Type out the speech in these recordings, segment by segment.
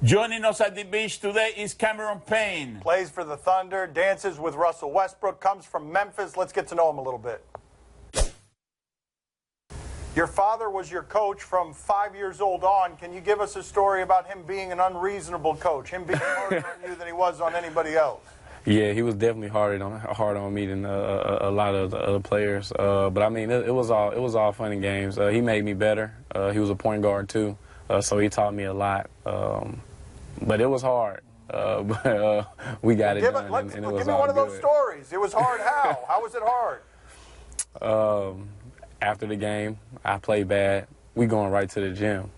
Joining us at the beach today is Payne. Plays for the Thunder, dances with Russell Westbrook, comes from Memphis. Let's get to know him a little bit. Your father was your coach from 5 years old on. Can you give us a story about him being an unreasonable coach, him being harder on you than he was on anybody else? Yeah, he was definitely hard on me than a lot of the other players. But I mean, it was all fun and games. He made me better. He was a point guard too, so he taught me a lot. But it was hard. But we got it done, and it was all good. Give me one of those stories. It was hard. How? How was it hard? After the game, I played bad. We going right to the gym.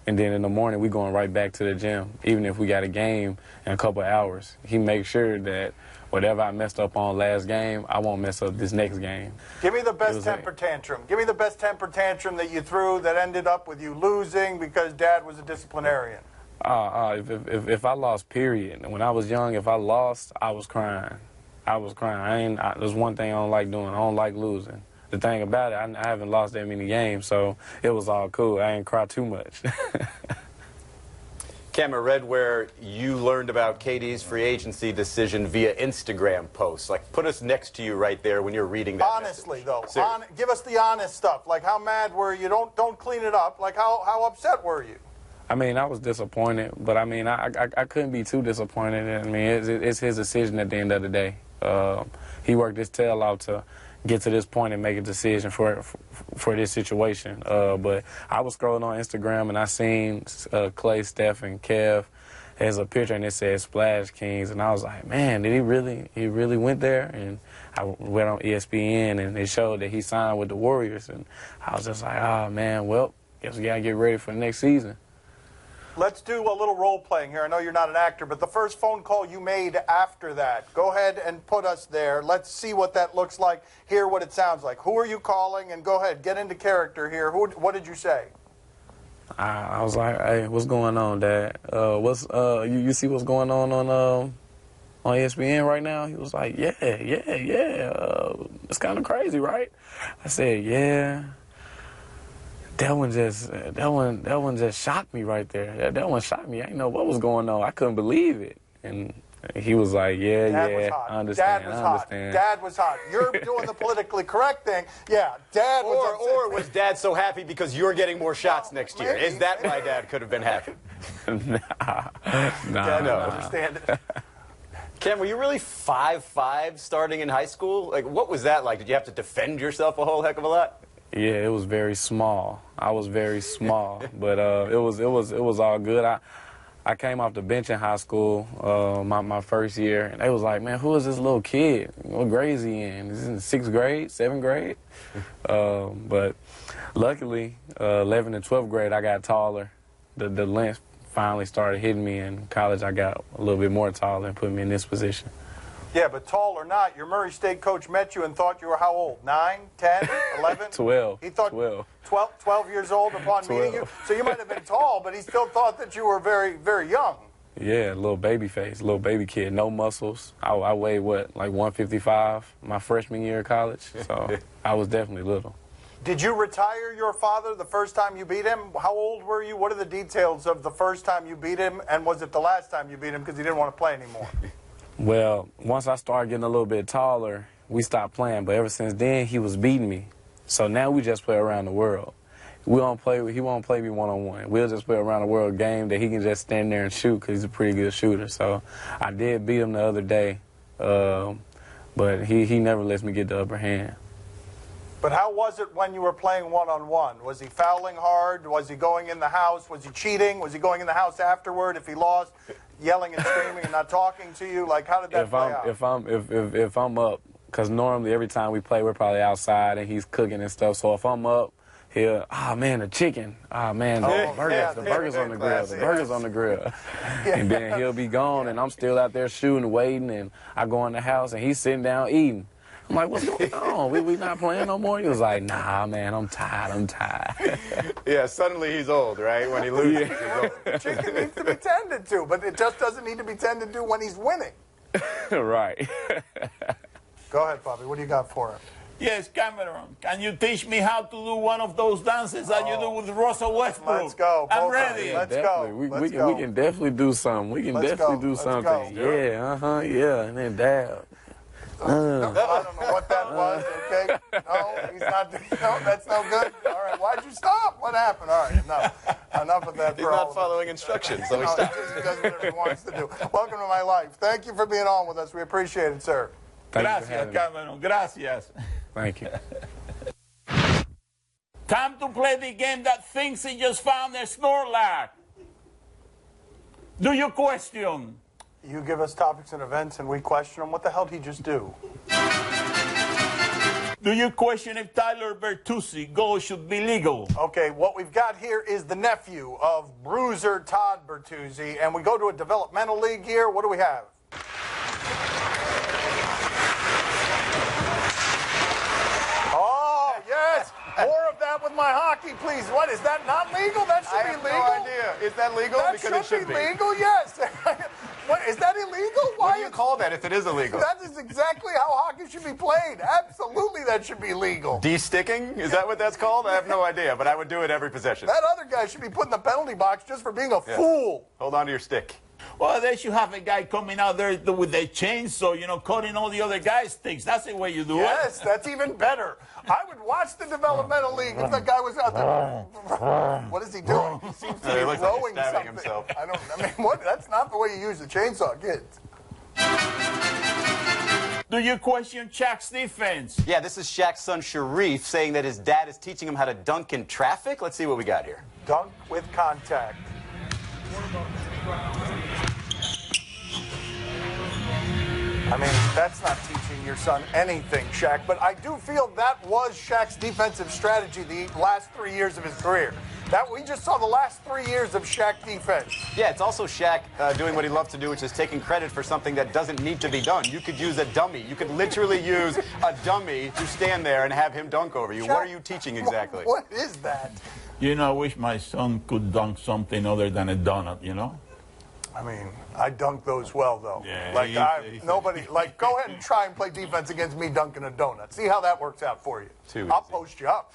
And then in the morning, we going right back to the gym. Even if we got a game in a couple of hours, he makes sure that whatever I messed up on last game, I won't mess up this next game. Give me the best temper tantrum. Give me the best temper tantrum that you threw that ended up with you losing because Dad was a disciplinarian. If I lost, period. When I was young, if I lost, I was crying. I was crying. There's one thing I don't like doing. I don't like losing. The thing about it, I haven't lost that many games, so it was all cool. I didn't cry too much. Cam, I read where you learned about KD's free agency decision via Instagram posts. Like, put us next to you right there when you're reading that Honestly, message. though, give us the honest stuff. Like, how mad were you? Don't clean it up. Like, how upset were you? I mean, I was disappointed, but I mean, I couldn't be too disappointed. I mean, it's his decision at the end of the day. He worked his tail out to get to this point and make a decision for this situation. But I was scrolling on Instagram and I seen Clay, Steph, and Kev as a picture and it said Splash Kings, and I was like, man, did he really went there? And I went on ESPN and it showed that he signed with the Warriors, and I was just like, oh man, well, guess we gotta get ready for the next season. Let's do a little role playing here. I know you're not an actor, but the first phone call you made after that, go ahead and put us there. Let's see what that looks like, hear what it sounds like. Who are you calling? And go ahead, get into character here. What did you say? I was like, hey, what's going on, Dad? You see what's going on ESPN right now? He was like, yeah. It's kind of crazy, right? I said, yeah. That one just shocked me right there. That one shocked me. I didn't know what was going on. I couldn't believe it. And he was like, yeah, I understand. Dad was hot. You're doing the politically correct thing. Yeah, Dad was upset. Or was Dad so happy because you're getting more shots next year? Is that why Dad could have been happy? Nah. I don't understand it. Cam, were you really 5'5" starting in high school? Like, what was that like? Did you have to defend yourself a whole heck of a lot? Yeah, it was very small. I was very small, but it was all good. I came off the bench in high school my first year, and they was like, man, who is this little kid? What grade is he in? Is he in 6th grade, 7th grade? But luckily, 11th and 12th grade, I got taller. The length finally started hitting me. In college, I got a little bit more taller and put me in this position. Yeah, but tall or not, your Murray State coach met you and thought you were how old? 9, 10, 11? 12. He thought 12. 12 years old upon meeting you? So you might have been tall, but he still thought that you were very, very young. Yeah, little baby face, little baby kid, no muscles. I weighed, what, like 155 my freshman year of college, so I was definitely little. Did you retire your father the first time you beat him? How old were you? What are the details of the first time you beat him, and was it the last time you beat him because he didn't want to play anymore? Well, once I started getting a little bit taller, we stopped playing. But ever since then, he was beating me. So now we just play around the world. He won't play me one-on-one. We'll just play around the world game that he can just stand there and shoot because he's a pretty good shooter. So I did beat him the other day, but he never lets me get the upper hand. But how was it when you were playing one-on-one? Was he fouling hard? Was he going in the house? Was he cheating? Was he going in the house afterward if he lost, yelling and screaming and not talking to you? Like, how did that play out? If I'm up, because normally every time we play, we're probably outside and he's cooking and stuff. So if I'm up, he'll, man, the chicken. Man, the burgers on the grill. The burgers on the grill. And then he'll be gone and I'm still out there shooting, waiting, and I go in the house and he's sitting down eating. I'm like, what's going on? We not playing no more? He was like, nah, man, I'm tired. Yeah, suddenly he's old, right? When he loses, he's old. Chicken needs to be tended to, but it just doesn't need to be tended to when he's winning. Right. Go ahead, Bobby. What do you got for him? Yes, Cameron. Can you teach me how to do one of those dances that you do with Russell Westbrook? Let's go. I'm ready. Let's Definitely. go. We can definitely do something. We can definitely do something. Yeah, yeah, and then dab. I don't know what that was, okay? No, he's not. No, that's no good. All right, why'd you stop? What happened? All right, enough of that. He's not following instructions, so he He stopped. just does whatever he wants to do. Welcome to my life. Thank you for being on with us. We appreciate it, sir. Gracias, Cameron. Gracias. Thank you. Time to play the game that thinks he just found a Snorlax. Do you question? You give us topics and events, and we question them. What the hell did he just do? Do you question if Tyler Bertuzzi goal should be legal? Okay, what we've got here is the nephew of bruiser Todd Bertuzzi, and we go to a developmental league here. What do we have? Oh, yes! More of that with my hockey, please. What, is that not legal? That should be legal. I have no idea. Is that legal? That Because should be legal, yes. What, is that illegal? What do you call that if it is illegal? That is exactly how hockey should be played. Absolutely, that should be legal. De-sticking? Is that what that's called? I have no idea, but I would do it every possession. That other guy should be put in the penalty box just for being a fool. Hold on to your stick. Well, they should have a guy coming out there with a chainsaw, cutting all the other guys' sticks. That's the way you do it. Yes, that's even better. I would watch the developmental league if that guy was out there. What is he doing? He seems to be looks like he's rowing stabbing something. himself. What? That's not the way you use the chainsaw, kids. Do you question Shaq's defense? Yeah, this is Shaq's son Sharif saying that his dad is teaching him how to dunk in traffic. Let's see what we got here. Dunk with contact. I mean, that's not teaching your son anything, Shaq, but I do feel that was Shaq's defensive strategy the last 3 years of his career. That we just saw the last 3 years of Shaq defense. Yeah, it's also Shaq doing what he loves to do, which is taking credit for something that doesn't need to be done. You could use a dummy. You could literally use a dummy to stand there and have him dunk over you. Shaq, what are you teaching exactly? What is that? I wish my son could dunk something other than a donut, I mean, I dunk those well, though. Yeah, nobody, go ahead and try and play defense against me dunking a donut. See how that works out for you. I'll post you up.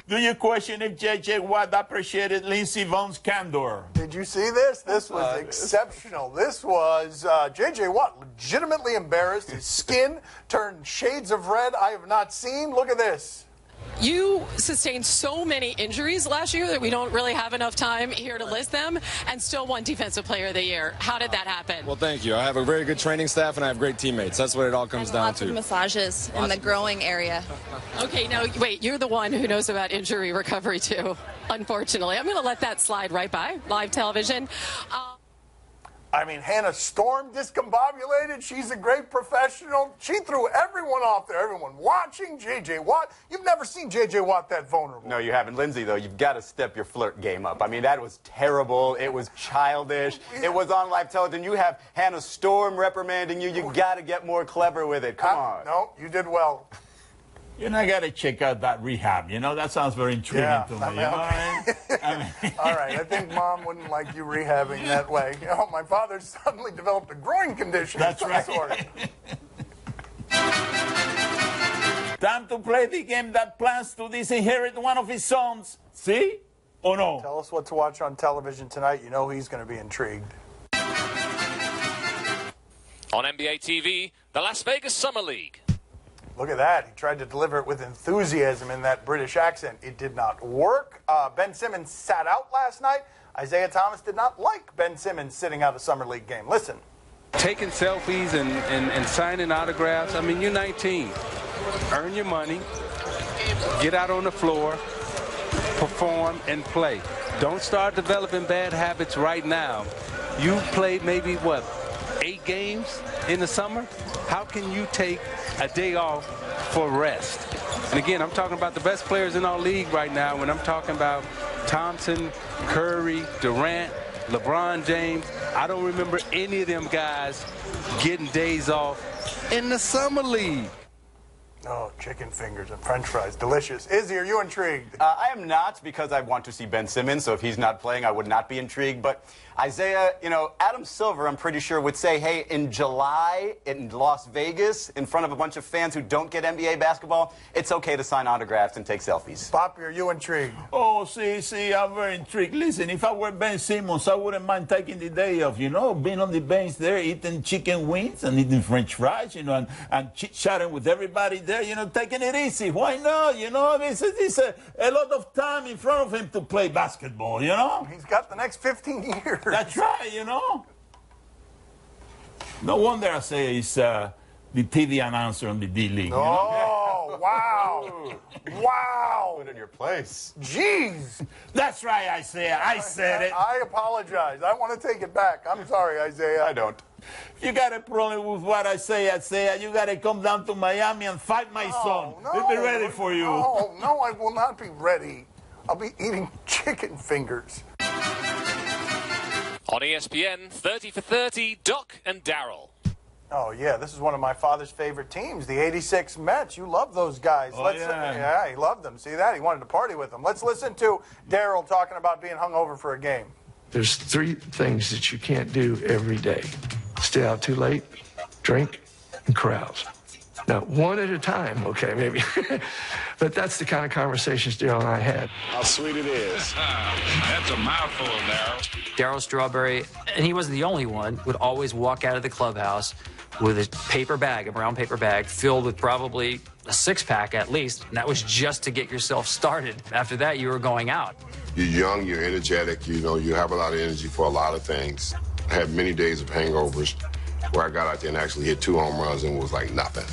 Do you question if J.J. Watt appreciated Lindsey Vogn's candor? Did you see this? This was exceptional. This was J.J. Watt legitimately embarrassed. His skin turned shades of red I have not seen. Look at this. You sustained so many injuries last year that we don't really have enough time here to list them, and still won Defensive Player of the Year. How did that happen? Well, thank you. I have a very good training staff, and I have great teammates. That's what it all comes down lots to. of massages in the growing area. Okay, now, wait, you're the one who knows about injury recovery, too, unfortunately. I'm going to let that slide right by live television. I mean, Hannah Storm discombobulated. She's a great professional. She threw everyone off there. Everyone watching J.J. Watt. You've never seen J.J. Watt that vulnerable. No, you haven't. Lindsay, though, you've got to step your flirt game up. I mean, that was terrible. It was childish. It was on live television. You have Hannah Storm reprimanding you. You got to get more clever with it. Come on. No, you did well. I got to check out that rehab. That sounds very intriguing to me. All right, I think Mom wouldn't like you rehabbing that way. My father suddenly developed a groin condition. That's right. Time to play the game that plans to disinherit one of his sons. See? Or no? Tell us what to watch on television tonight. You know he's going to be intrigued. On NBA TV, the Las Vegas Summer League. Look at that. He tried to deliver it with enthusiasm in that British accent. It did not work. Ben Simmons sat out last night. Isaiah Thomas did not like Ben Simmons sitting out a Summer League game. Listen. Taking selfies and signing autographs. I mean, you're 19. Earn your money. Get out on the floor. Perform and play. Don't start developing bad habits right now. You played maybe, 8 games in the summer? How can you take a day off for rest? And again, I'm talking about the best players in our league right now. When I'm talking about Thompson, Curry, Durant, LeBron James, I don't remember any of them guys getting days off in the summer league. Oh, chicken fingers and french fries. Delicious. Izzy, are you intrigued? I am not, because I want to see Ben Simmons, so if he's not playing, I would not be intrigued. But Isaiah, you know, Adam Silver, I'm pretty sure, would say, hey, in July in Las Vegas, in front of a bunch of fans who don't get NBA basketball, it's okay to sign autographs and take selfies. Poppy, are you intrigued? Oh, see, I'm very intrigued. Listen, if I were Ben Simmons, I wouldn't mind taking the day off, you know, being on the bench there, eating chicken wings and eating french fries, you know, and chit-chatting with everybody there, you know, taking it easy. Why not? You know, I mean, it's a lot of time in front of him to play basketball, you know? He's got the next 15 years. That's right, you know? No wonder I say he's the TV announcer on the D-League, you know? Oh, wow. Wow. Put in your place. Jeez. That's right, Isaiah. I said it. I apologize. I want to take it back. I'm sorry, Isaiah. I don't. You got a problem with what I say, Isaiah. You got to come down to Miami and fight my son. No, We'll be ready for you. No, I will not be ready. I'll be eating chicken fingers. On ESPN, 30 for 30, Doc and Daryl. Oh, yeah, this is one of my father's favorite teams, the 86 Mets. You love those guys. Oh, yeah. Yeah, he loved them. See that? He wanted to party with them. Let's listen to Daryl talking about being hungover for a game. There's 3 things that you can't do every day. Stay out too late, drink, and carouse. Now, one at a time, okay, maybe. But that's the kind of conversations Daryl and I had. How sweet it is. That's a mouthful, Daryl. Daryl Strawberry, and he wasn't the only one, would always walk out of the clubhouse with a paper bag, a brown paper bag, filled with probably a 6-pack at least, and that was just to get yourself started. After that, you were going out. You're young, you're energetic, you know, you have a lot of energy for a lot of things. I had many days of hangovers where I got out there and actually hit 2 home runs and was like nothing.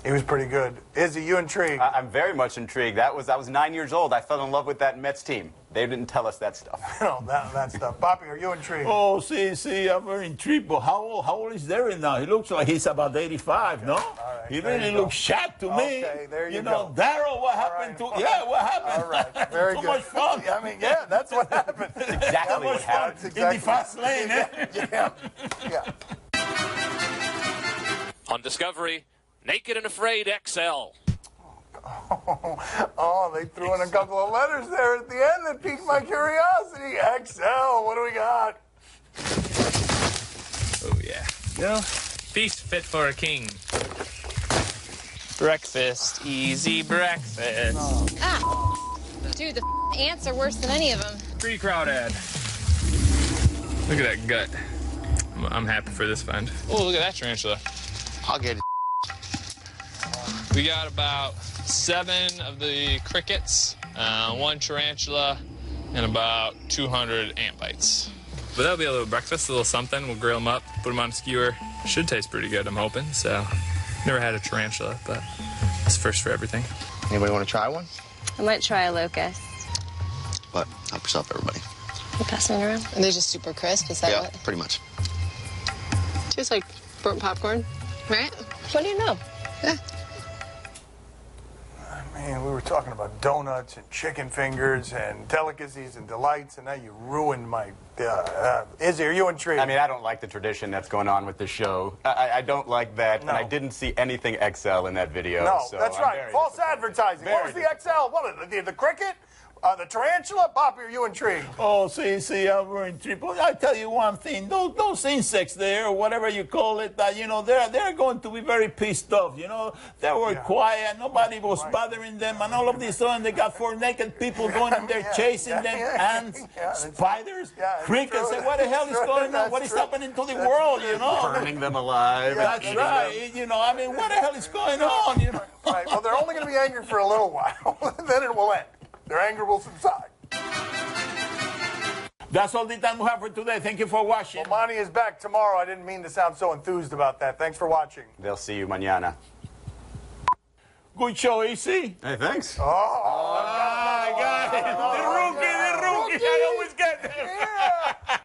He was pretty good. Izzy, you intrigued? I'm very much intrigued. I was 9 years old. I fell in love with that Mets team. They didn't tell us that stuff. No, that stuff. Poppy, are you intrigued? Oh, see, I'm very intrigued. But how old is Darren now? He looks like he's about 85, no? All right, he there really you go. looks sharp to me. Okay, there you know, go. Daryl, what happened to... Yeah, what happened? All right, very Too good. much fun. I mean, yeah, that's what happened. Exactly what happened. In the fast lane, eh? Yeah. On Discovery, Naked and Afraid XL. Oh, they threw in a couple of letters there at the end that piqued my curiosity. XL, what do we got? Oh, yeah. Yeah. Feast fit for a king. Breakfast, easy breakfast. Ah, dude, the ants are worse than any of them. Free crowd ad. Look at that gut. I'm happy for this find. Oh, look at that tarantula. I'll get it. We got about 7 of the crickets, 1 tarantula, and about 200 ant bites. But that'll be a little breakfast, a little something. We'll grill them up, put them on a skewer. Should taste pretty good, I'm hoping. So, never had a tarantula, but it's first for everything. Anybody want to try one? I might try a locust. But help yourself, everybody. You passing it around? And they're just super crisp, is that Yeah, what? pretty much. Tastes like burnt popcorn, right? What do you know? Yeah. Man, we were talking about donuts and chicken fingers and delicacies and delights, and now you ruined my... Izzy, are you intrigued? I mean, I don't like the tradition that's going on with the show. I don't like that, No. and I didn't see anything XL in that video. No, so that's I'm right. very False disappointed. advertising. What was Very the XL? What, the cricket? The tarantula? Poppy, are you intrigued? Oh, see, I'm very intrigued. But I tell you one thing, those insects there, or whatever you call it, you know, they're going to be very pissed off, you know. They were quiet, nobody was bothering them, and all of this sudden they got 4 naked people going in there chasing them, ants, spiders, crickets, and what the hell is going on? What is happening to the world, you know? Burning them alive. That's right, you know, I mean, what the hell is going on, you know? Right, well, they're only going to be angry for a little while, then it will end. Their anger will subside. That's all the time we have for today. Thank you for watching. Well, Monty is back tomorrow. I didn't mean to sound so enthused about that. Thanks for watching. They'll see you mañana. Good show, AC. Hey, thanks. Oh, I got it. The rookie. I always get them. Yeah.